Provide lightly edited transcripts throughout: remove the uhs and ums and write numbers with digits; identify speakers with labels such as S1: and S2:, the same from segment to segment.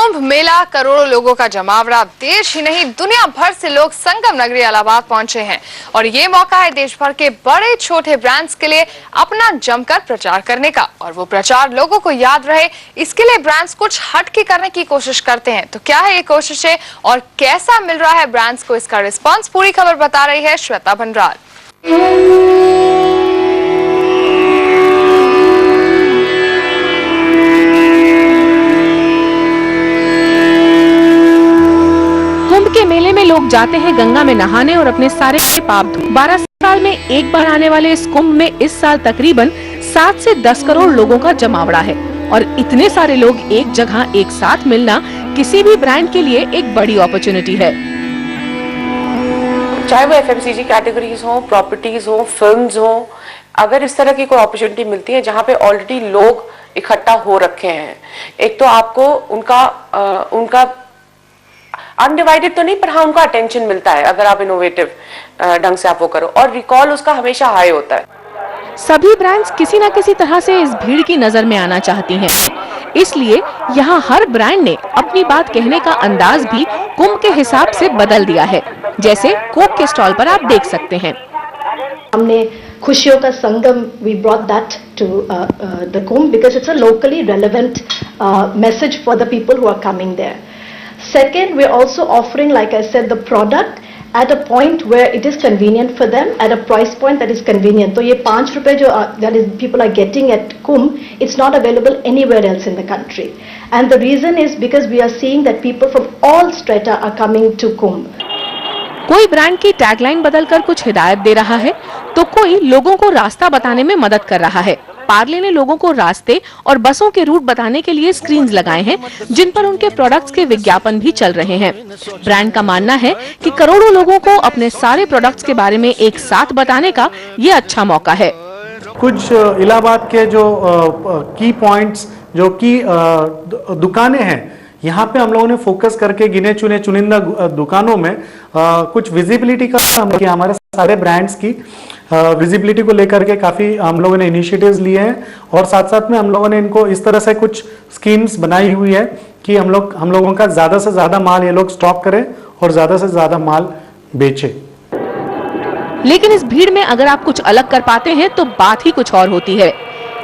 S1: कुंभ मेला करोड़ों लोगों का जमावड़ा। देश ही नहीं दुनिया भर से लोग संगम नगरी इलाहाबाद पहुंचे हैं और ये मौका है देश भर के बड़े छोटे ब्रांड्स के लिए अपना जमकर प्रचार करने का। और वो प्रचार लोगों को याद रहे, इसके लिए ब्रांड्स कुछ हटके करने की कोशिश करते हैं। तो क्या है ये कोशिशें और कैसा मिल रहा है ब्रांड्स को इसका रिस्पॉन्स, पूरी खबर बता रही है श्वेता भंडार।
S2: कुंभ के मेले में लोग जाते हैं गंगा में नहाने और अपने सारे पाप धो। 12 साल में एक बार आने वाले इस कुंभ में इस साल तकरीबन 7 से 10 करोड़ लोगों का जमावड़ा है और इतने सारे लोग एक जगह एक साथ मिलना किसी भी ब्रांड के लिए एक बड़ी अपॉर्चुनिटी है।
S3: चाहे वो एफएमसीजी कैटेगरीज हो, प्रॉपर्टीज हो, फिल्म्स हो, अगर इस तरह की कोई अपॉर्चुनिटी मिलती है जहाँ पे ऑलरेडी लोग इकट्ठा हो रखे हैं, एक तो आपको उनका अनडिवाइडेड तो नहीं पर हाँ उनका अटेंशन मिलता है अगर आप इनोवेटिव ढंग से आप वो करो, और रिकॉल उसका हमेशा हाई होता है।
S2: सभी ब्रांड्स किसी न किसी तरह से इस भीड़ की नजर में आना चाहती हैं, इसलिए यहाँ हर ब्रांड ने अपनी बात कहने का अंदाज भी कुंभ के हिसाब से बदल दिया है। जैसे कोक के स्टॉल पर आप देख सकते हैं,
S4: हमने खुशियों का संगम, we brought that to the Kumbh because it's a locally relevant message for the people who are coming there. Second, we're also offering, like I said, the product at a point where it is convenient for them, at a price point that is convenient. तो ये 5 रुपए जो that is people are getting at Kumbh, it's not available anywhere else in the country. And the reason is because we are seeing that people from all strata are coming to Kumbh.
S2: कोई brand की tagline बदलकर कुछ हिदायत दे रहा है तो कोई लोगों को रास्ता बताने में मदद कर रहा है। पार्ले ने लोगों को रास्ते और बसों के रूट बताने के लिए स्क्रीन्स लगाए हैं जिन पर उनके प्रोडक्ट्स के विज्ञापन भी चल रहे हैं। ब्रांड का मानना है कि करोड़ों लोगों को अपने सारे प्रोडक्ट्स के बारे में एक साथ बताने का ये अच्छा मौका है।
S5: कुछ इलाहाबाद के जो की पॉइंट्स, जो की दुकानें हैं, यहाँ पे हम लोगों ने फोकस करके गिने चुने चुनिंदा दुकानों में कुछ विजिबिलिटी का काम किया। हमारे सारे ब्रांड्स की विजिबिलिटी को लेकर के काफ़ी हम लोगों ने इनिशिएटिव्स लिए हैं और साथ साथ में हम लोगों ने इनको इस तरह से कुछ स्कीम्स बनाई हुई है कि हम लोगों का ज़्यादा से ज़्यादा माल ये लोग स्टॉक करें और ज़्यादा से ज़्यादा माल बेचें।
S2: लेकिन इस भीड़ में अगर आप कुछ अलग कर पाते हैं तो बात ही कुछ और होती है।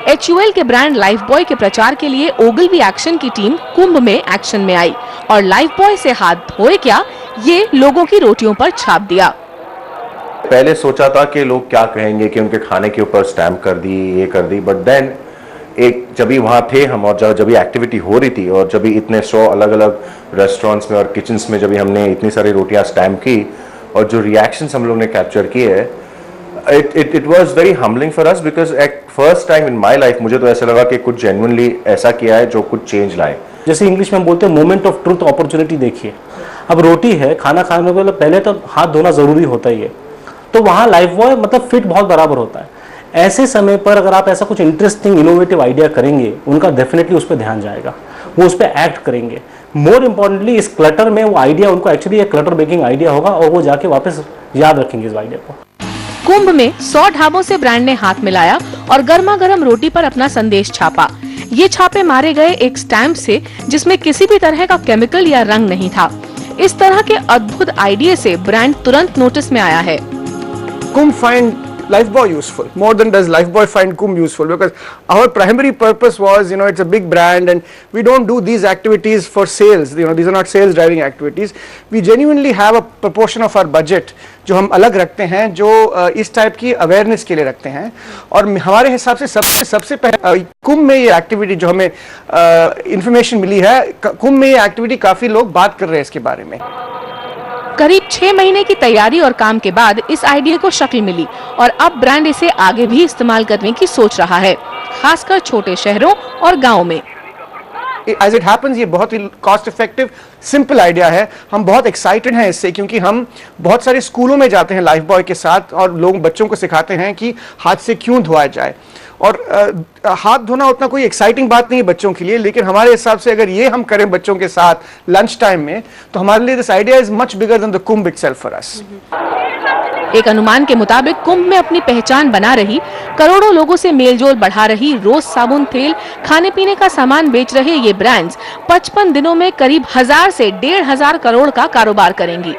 S2: HUL के ब्रांड लाइफ बॉय के प्रचार के लिए ओगलवी एक्शन की टीम कुंभ में एक्शन में आई और लाइफ बॉय से हाथ धोए क्या, ये लोगों की रोटियों पर छाप दिया।
S6: पहले सोचा था कि लोग क्या कहेंगे कि उनके खाने के ऊपर स्टैम्प कर दी, ये कर दी, बट देन एक जब भी वहाँ थे हम और जब भी एक्टिविटी हो रही थी और जब भी इतने 100 अलग अलग रेस्टोरेंट्स में और किचन्स में जब भी हमने इतनी सारी रोटियाँ स्टैम्प की और जो रिएक्शंस हम लोग ने कैप्चर किए है, it was very humbling for us because at first time in my life मुझे तो ऐसा लगा कि कुछ genuinely ऐसा किया है जो कुछ चेंज लाए।
S7: जैसे इंग्लिश में हम बोलते हैं मोमेंट ऑफ ट्रूथ अपॉर्चुनिटी। देखिए, अब रोटी है, खाना खाने के पहले तो हाथ धोना जरूरी होता ही है, तो वहाँ लाइफ बॉय मतलब फिट बहुत बराबर होता है। ऐसे समय पर अगर आप ऐसा कुछ इंटरेस्टिंग इनोवेटिव आइडिया करेंगे, उनका डेफिनेटली उस पर ध्यान जाएगा, वो उस पर एक्ट करेंगे। मोर इम्पोर्टेंटली इस क्लटर में वो आइडिया उनको एक्चुअली एक क्लटर मेकिंग आइडिया होगा और वो जाके वापस याद रखेंगे इस आइडिया को।
S2: कुंभ में 100 ढाबों से ब्रांड ने हाथ मिलाया और गर्मा गर्म रोटी पर अपना संदेश छापा। ये छापे मारे गए एक स्टैम्प से जिसमें किसी भी तरह का केमिकल या रंग नहीं था। इस तरह के अद्भुत आइडिया से ब्रांड तुरंत नोटिस में आया है।
S8: Kumbh find Lifebuoy useful more than does Lifebuoy find Kumbh useful, because our primary purpose was, it's a big brand and we don't do these activities for sales. These are not sales driving activities. We genuinely have a proportion of our budget जो हम अलग रखते हैं, जो इस type की awareness के लिए रखते हैं। और हमारे हिसाब से सबसे पहले कुंभ में ये एक्टिविटी जो हमें इंफॉर्मेशन मिली है, कुंभ में ये एक्टिविटी काफी लोग बात कर रहे हैं इसके बारे में।
S2: करीब 6 महीने की तैयारी और काम के बाद इस आइडिया को शक्ल मिली और अब ब्रांड इसे आगे भी इस्तेमाल करने की सोच रहा है, खासकर छोटे शहरों और गांवों में।
S8: As it happens, ये बहुत ही कॉस्ट इफेक्टिव सिंपल आइडिया है। हम बहुत एक्साइटेड हैं इससे, क्योंकि हम बहुत सारे स्कूलों में जाते हैं लाइफ बॉय के साथ और लोग बच्चों को सिखाते हैं कि हाथ से क्यों धोया जाए। और हाथ धोना उतना कोई एक्साइटिंग बात नहीं है बच्चों के लिए, लेकिन हमारे हिसाब से अगर ये हम करें बच्चों के साथ लंच टाइम में, तो हमारे लिए this idea is much bigger than the Kumbh itself for us.
S2: एक अनुमान के मुताबिक कुंभ में अपनी पहचान बना रही, करोड़ों लोगों से मेलजोल बढ़ा रही, रोज साबुन, तेल, खाने पीने का सामान बेच रहे ये ब्रांड्स 55 दिनों में करीब 1000 से 1500 करोड़ का कारोबार करेंगी।